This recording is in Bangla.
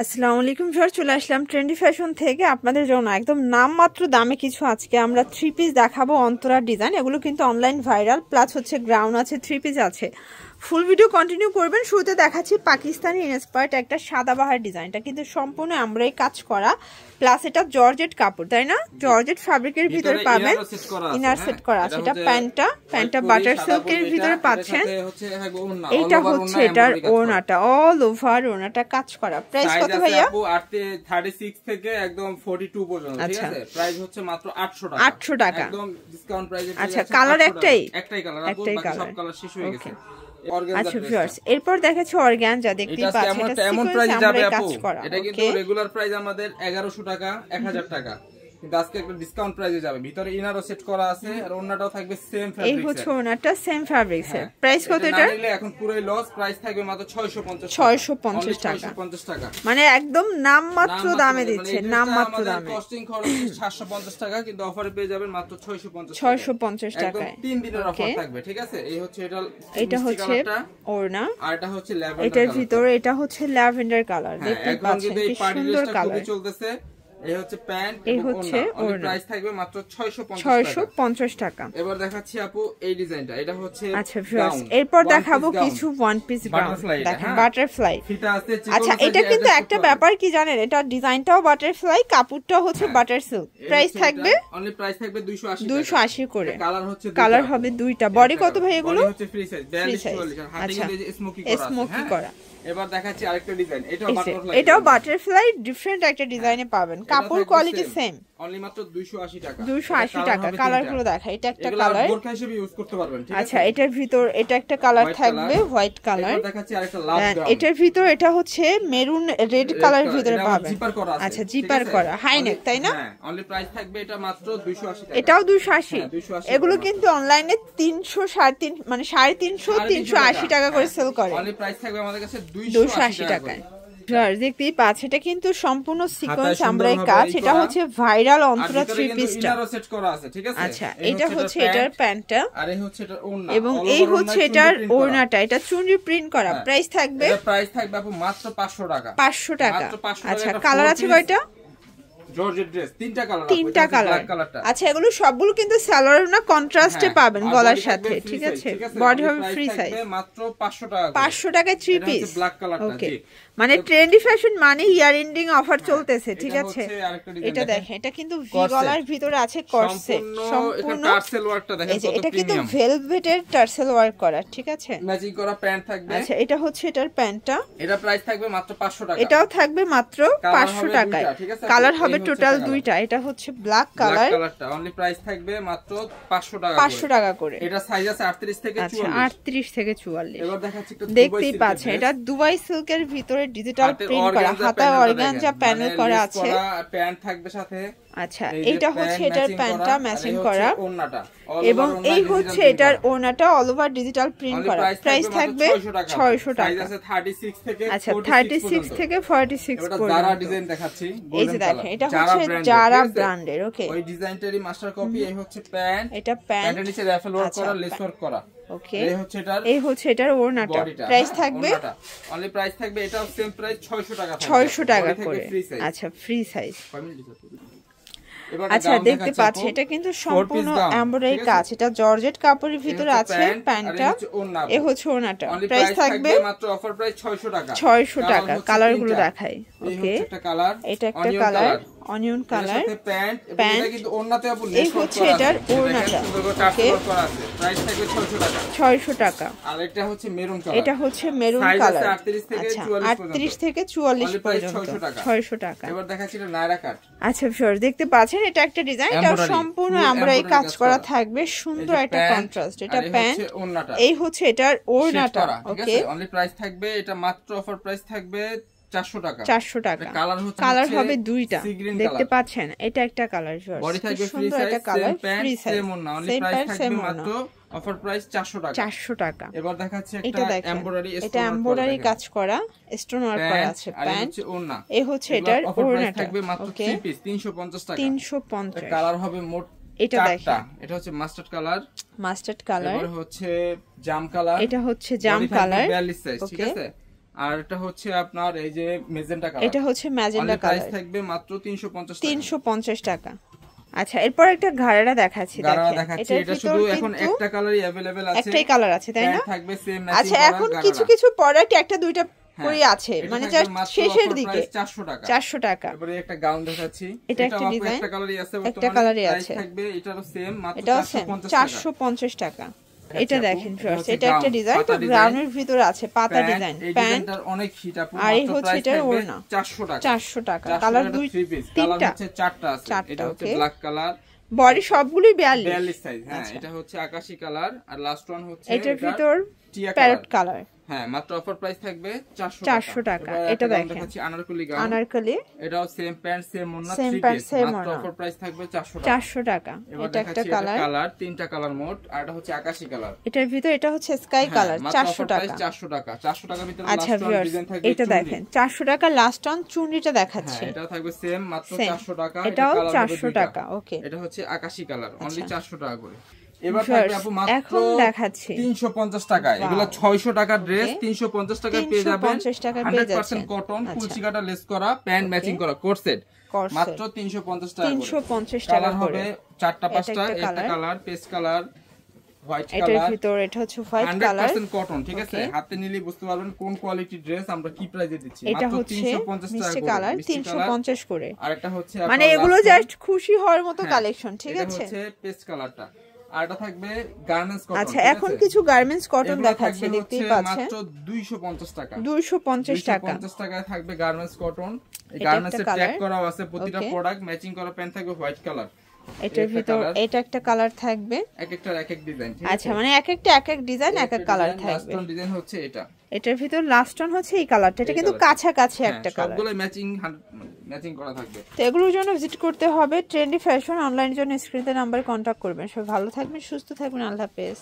আসসালামু আলাইকুম ভিউয়ার, চলে আসলাম ট্রেন্ডি ফ্যাশন থেকে আপনাদের জন্য একদম নামমাত্র দামে কিছু আজকে আমরা থ্রি পিস দেখাবো। অন্তরা ডিজাইন, এগুলো কিন্তু অনলাইন ভাইরাল, প্লাস হচ্ছে গ্রাউন্ড আছে, থ্রি পিস আছে। ফুল ভিডিও কন্টিনিউ করবেন। শুরুতে দেখাচ্ছি পাকিস্তানি ইন্সপায়ার্ড একটা সাদাবাহার ডিজাইনটা, কিন্তু সম্পূর্ণ আমরাই কাজ করা, প্লাস এটা জর্জেট কাপড়, তাই না? জর্জেট ফ্যাব্রিকের ভিতরে পাবেন, ইনার সেট করা আছে। এটা প্যান্টটা বাটার সিল্কের ভিতরে পাচ্ছেন। এইটা হচ্ছে এটার ওড়নাটা, অল ওভার ওড়নাটা কাজ করা। প্রাইস কত ভাইয়া? 36 থেকে একদম 42 পর্যন্ত, ঠিক আছে? প্রাইস হচ্ছে মাত্র 800 টাকা। 800 টাকা একদম ডিসকাউন্ট প্রাইসে। আচ্ছা, কালার একটাই কালার, সব কালার শেষ হয়ে গেছে। আচ্ছা ভিউয়ার্স, এরপর দেখাচ্ছি অর্গানজা। দেখতেই পাচ্ছেন এটা এমন প্রাইস যাবে আপু, করা। এটা কিন্তু রেগুলার প্রাইস আমাদের 1100 টাকা, 1000 টাকা, কিন্তু আজকে একটা ডিসকাউন্ট প্রাইসে যাবে। ভিতরে ইনারও সেট করা আছে আর ওন্নাটাও থাকবে সেম ফ্যাব্রিক্স। এই হচ্ছে ওন্নাটা সেম ফ্যাব্রিক্স এর। প্রাইস কত এটা? নিলে এখন পুরোই লস। প্রাইস থাকবে মাত্র 650 টাকা। মানে একদম নামমাত্র দামে দিচ্ছে, নামমাত্র দামে। কস্টিং খরচ 750 টাকা, কিন্তু অফারে পেয়ে যাবেন মাত্র 650 টাকায়। 3 দিনের অফার থাকবে, ঠিক আছে? এই হচ্ছে এটা হচ্ছে ওড়না, আর এটা হচ্ছে ল্যাভেন্ডার। এটার ভিতরে এটা হচ্ছে ল্যাভেন্ডার কালার। দেখতে পাচ্ছেন কি সুন্দর কালার। চলতেছে। এই হচ্ছে প্যান্ট, এই হচ্ছে ওড়না। প্রাইস থাকবে মাত্র 650 টাকা। এবার দেখাচ্ছি আপু এই ডিজাইনটা, এটা হচ্ছে আচ্ছা ভিউয়ার্স, এরপর দেখাবো কিছু ওয়ান পিস গাউন। দেখেন বাটারফ্লাই। আচ্ছা, এটা কিন্তু একটা ব্যাপার কি জানেন, এটা ডিজাইনটাও বাটারফ্লাই, কাপড়টাও হচ্ছে বাটার সিল্ক। প্রাইস থাকবে অনলি প্রাইস থাকবে 280 করে। কালার হবে দুইটা। বডি কত ভাই এগুলো? বডি হচ্ছে ফ্রি সাইজ 42-44। হাতে কিন্তু স্মোকি করা। এবার দেখাচ্ছি আরেকটা ডিজাইন, এটাও বাটারফ্লাই, ডিফারেন্ট একটা ডিজাইনে পাবেন। কাপড় কোয়ালিটি সেম, অনলি মাত্র 280 টাকা। 280 টাকা। কালারগুলো দেখা, এটা একটা কালার, বোরকা হিসেবে ইউজ করতে পারবেন, ঠিক আছে? আচ্ছা, এটার ভিতর এটা একটা কালার থাকবে, হোয়াইট কালার। এবার দেখাচ্ছি আরেকটা লাভ গাউন। এটার ভিতর এটা হচ্ছে মেরুন রেড কালারের ভিতরে পাবেন। আচ্ছা, জিপার করা, হাই নেক, তাই না? হ্যাঁ, অনলি প্রাইস থাকবে এটা মাত্র 280 টাকা। এটাও 280। এগুলো কিন্তু অনলাইনে 300 350 মানে 350 380 টাকা করে সেল করে। অনলি প্রাইস থাকবে আমাদের কাছে 280 টাকায়। দেখতেই পাচ্ছেন এটা কিন্তু সম্পূর্ণ সিকোয়েন্স আমরাই কাজ। এটা হচ্ছে ভাইরাল অন্তরা থ্রি পিসটা। আচ্ছা, এটা হচ্ছে এটার প্যান্টটা, আর এই হচ্ছে এটার ওড়না, এবং এই হচ্ছে এটার ওড়নাটা। এটা চুনরি প্রিন্ট করা। প্রাইস থাকবে আপু মাত্র 500 টাকা। 500 টাকা। আচ্ছা, কালার আছে কয়টা? জর্জেট ড্রেস, তিনটা কালার। আচ্ছা, এগুলো সবগুলো কিন্তু সালোয়ার না, কন্ট্রাস্টে পাবেন গলার সাথে, ঠিক আছে? বডি হবে ফ্রি সাইজ। মাত্র 500 টাকা। 500 টাকায় থ্রি পিস। ব্ল্যাক কালারটা। ওকে, মানে ট্রেন্ডি ফ্যাশন মানে ইয়ার এন্ডিং অফার চলতেছে, ঠিক আছে? এটা দেখেন, এটা কিন্তু ভি গলার ভিতরে আছে কর্সেট, সম্পূর্ণ টার্সেল ওয়ার্কটা দেখেন কত প্রিমিয়াম। এটা কিন্তু ভেলভেটের টার্সেল ওয়ার্ক করা, ঠিক আছে? ম্যাচিং করা প্যান্ট থাকবে। আচ্ছা, এটা হচ্ছে এটার প্যান্টটা। এটা প্রাইস থাকবে মাত্র 500 টাকা। এটাও থাকবে মাত্র 500 টাকায়। কালার হবে টোটাল দুইটা। এটা হচ্ছে ব্ল্যাক কালার, কালারটা অনলি প্রাইস থাকবে মাত্র 500 টাকা। 500 টাকা করে। এটা সাইজ আছে 38 থেকে 44। আচ্ছা, 38 থেকে 44। এবার দেখাচ্ছি একটু দেখতেই পাচ্ছেন এটা দুবাই সিল্কের ভিতরে ডিজিটাল প্রিন্ট করা, হাতায় অর্গানজা প্যানেল করা আছে, প্যান্ট থাকবে সাথে। আচ্ছা, এটা হচ্ছে এটার প্যান্টটা ম্যাচিং করা, এবং এই হচ্ছে এটার ওড়নাটা অল ওভার ডিজিটাল প্রিন্ট করা। প্রাইস থাকবে 600 টাকা। আচ্ছা, 36 থেকে 46 পর্যন্ত। যারা ডিজাইন দেখাচ্ছি, এই যে দেখেন, এটা হচ্ছে যারা ব্র্যান্ডের। ওকে, ওই ডিজাইনটারই মাস্টার কপি। এই হচ্ছে প্যান্ট, এটা প্যান্টের নিচে রাফেল ওয়ার্ক করা, লেস ওয়ার্ক করা। ওকে, এই হচ্ছে এটার ওড়নাটা। প্রাইস থাকবে অনলি প্রাইস থাকবে এটাও সেম প্রাইস 600 টাকা। 600 টাকা করে। আচ্ছা, ফ্রি সাইজ। আচ্ছা, দেখতে পাচ্ছি এটা কিন্তু সম্পূর্ণ এমব্রয়ডারি কাজ। এটা জর্জেট কাপড়ের ভিতরে আছে প্যান্টটা, এই হচ্ছে ওড়নাটা। প্রাইস থাকবে মাত্র অফার প্রাইস 600 টাকা। 600 টাকা। কালারগুলো দেখাই। ওকে, এটা একটা কালার, অনিয়ন কালার, প্যান্ট, কিন্তু ওড়নাতে আপু এই হচ্ছে এটার ওড়নাটা। ওকে, প্রাইস থাকবে 600 টাকা। 600 টাকা। আর এটা হচ্ছে মেরুন কালার। এটা হচ্ছে মেরুন কালার। আচ্ছা, 38 থেকে 44 পর্যন্ত। 600 টাকা। এবার দেখাচ্ছি এটা নায়রা কাট। আচ্ছা ভিউয়ার, দেখতে পাচ্ছেন এটা একটা ডিজাইন, এটা সম্পূর্ণ এমব্রয়ডারি কাজ করা থাকবে, সুন্দর একটা কন্ট্রাস্ট। এটা প্যান্ট, এই হচ্ছে এটার ওড়নাটা। ওকে, অনলি প্রাইস থাকবে এটা মাত্র অফার প্রাইস থাকবে 400 টাকা। 400 টাকা। কালার হবে দুইটা, দেখতে পাচ্ছেন। এটা একটা কালার, বডি থাকবে ফ্রি সাইজ, একটা কালার, ফ্রি সাইজ, সেম ওন্না। অনলি প্রাইস থাকবে মাত্র অফার প্রাইস 400 টাকা। 400 টাকা। এবার দেখাচ্ছি একটা এমব্রয়ডারি, এটা এমব্রয়ডারি কাজ করা, স্টোন ওয়ার্ক করা আছে। প্যান্ট, এই হচ্ছে এটার ওড়নাটা। থাকবে মাত্র 3 পিস 350 টাকা। 350। কালার হবে মোট এটা দেখেন, এটা হচ্ছে মাস্টার্ড কালার, মাস্টার্ড কালার, এবার হচ্ছে জাম কালার, এটা হচ্ছে জাম কালার, 42 সাইজ, ঠিক আছে? আর এটা হচ্ছে আপনার এই যে মেজেন্টা কালার, এটা হচ্ছে ম্যাজেন্টা কালার, প্রাইস থাকবে মাত্র 350 টাকা। আচ্ছা, এরপর একটা ঘাড়ারা দেখাচ্ছি, দেখেন এটা শুধু এখন একটা কালারই अवेलेबल আছে, একটাই কালার আছে তাই না? থাকবে সেম ম্যাচিং। আচ্ছা, এখন কিছু কিছু প্রোডাক্ট একটা দুইটা করে আছে, মানে জাস্ট শেষের দিকে 400 টাকা। এবারে একটা গাউন দেখাচ্ছি, এটা একটা ডিজাইন, একটা কালারই আছে, একটা কালারই আছে, থাকবে এটারও সেম মাত্র 450 টাকা। এটা দেখেন ফ্রেন্ডস, এটা একটা ডিজাইন, তো ব্রাউনের ভিতরে আছে পাতা ডিজাইন, প্যান্ট অনেক হিট আপু, আর এই হচ্ছে এটা ওড়না 400 টাকা। কালার তিনটা হচ্ছে, চারটা আছে, এটা হচ্ছে ব্ল্যাক কালার, বডি সবগুলোই 42 সাইজ। হ্যাঁ, এটা হচ্ছে আকাশী কালার, আর লাস্ট ওয়ান হচ্ছে এটার ভিতর প্যারট কালার। হ্যাঁ, মাত্র অফার প্রাইস থাকবে 400 টাকা। এটা দেখেন আনারকলি গাউন, আনারকলি, এটাও সেম প্যান্ট সেম ওড়না, মাত্র অফার প্রাইস থাকবে 400 টাকা। এটা একটা কালার, তিনটা কালার মোট, আর এটা হচ্ছে আকাশী কালার। এটার ভিতর এটা হচ্ছে স্কাই কালার, 400 টাকা। 400 টাকার ভিতরে আচ্ছা লাস্ট ওয়ান ডিজাইন থাকবে, এটা দেখেন 400 টাকা লাস্ট অন চুন্ডিটা দেখাচ্ছে, এটাও থাকবে সেম মাত্র 400 টাকা। এটাও 400 টাকা। ওকে, এটা হচ্ছে আকাশী কালার, অনলি 400 টাকা করে। এবার থাকবে আপু মাত্র এখন দেখাচ্ছি 350 টাকা। এগুলা 600 টাকার ড্রেস 350 টাকায় পেয়ে যাবেন, 100% কটন, কুচি কাটা লেস করা, প্যান্ট ম্যাচিং করা, কোট সেট, মাত্র 350 টাকা করে। 350 টাকা কালার হবে 4টা 5টা, একটা colour paste colour, white colour, এটার ভিতর এটা হচ্ছে হোয়াইট কালার, 100% কটন, ঠিক আছে? হাতে নিলে বুঝতে পারবেন কোন কোয়ালিটির ড্রেস আমরা কি প্রাইসে দিচ্ছি। এটা মাত্র হচ্ছে 350 টাকা করে, কালার 350 করে। আর একটা হচ্ছে মানে এগুলো জাস্ট খুশি হওয়ার মতো কালেকশন, ঠিক আছে? এটা হচ্ছে পেস্ট কালারটা, আর এটা থাকবে গার্মেন্টস কটন। আচ্ছা, এখন কিছু গার্মেন্টস কটন দেখাচ্ছি, দেখতেই পাচ্ছেন, মাত্র 250 টাকা। 250 টাকা 250 টাকায় থাকবে গার্মেন্টস কটন। এই গার্মেন্টসে ট্যাগ করাও আছে, প্রতিটা প্রোডাক্ট ম্যাচিং করা প্যান্ট থাকবে হোয়াইট কালার। এটার ভিতর এটা একটা কালার থাকবে, এক একটার এক এক ডিজাইন, ঠিক আছে? আচ্ছা, মানে এক একটা এক এক ডিজাইন, এক এক কালার থাকবে। লাস্ট ডিজাইন হচ্ছে এটা, এটার ভিতর লাস্ট অন হচ্ছে এই কালারটা, এটা কিন্তু কাছাকাছি একটা কালার, সবগুলো ম্যাচিং করা থাকবে। তো এগুলোর জন্য ভিজিট করতে হবে ট্রেন্ডি ফ্যাশন। অনলাইনের জন্য স্ক্রিনে নাম্বারে কন্ট্যাক্ট করবেন। সবাই ভালো থাকবেন, সুস্থ থাকবেন, আল্লাহ হাফেজ।